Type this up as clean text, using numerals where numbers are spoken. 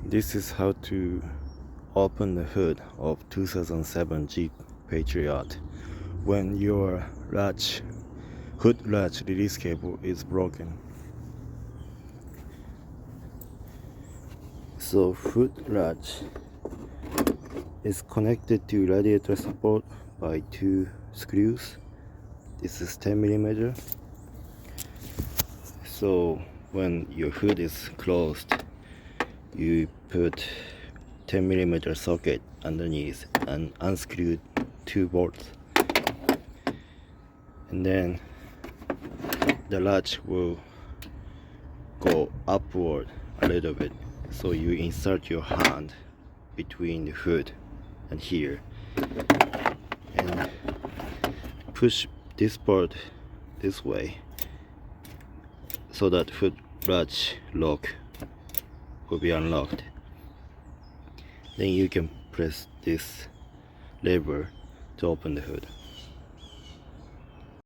This is how to open the hood of 2007 Jeep Patriot when your hood latch release cable is broken. So hood latch is connected to radiator support by two screws. This is 10mm. So when your hood is closed, you put 10mm socket underneath and unscrew 2 bolts, and then the latch will go upward a little bit, so you insert your hand between the hood and here and push this part this way so that hood latch lock will be unlocked. Then you can press this lever to open the hood.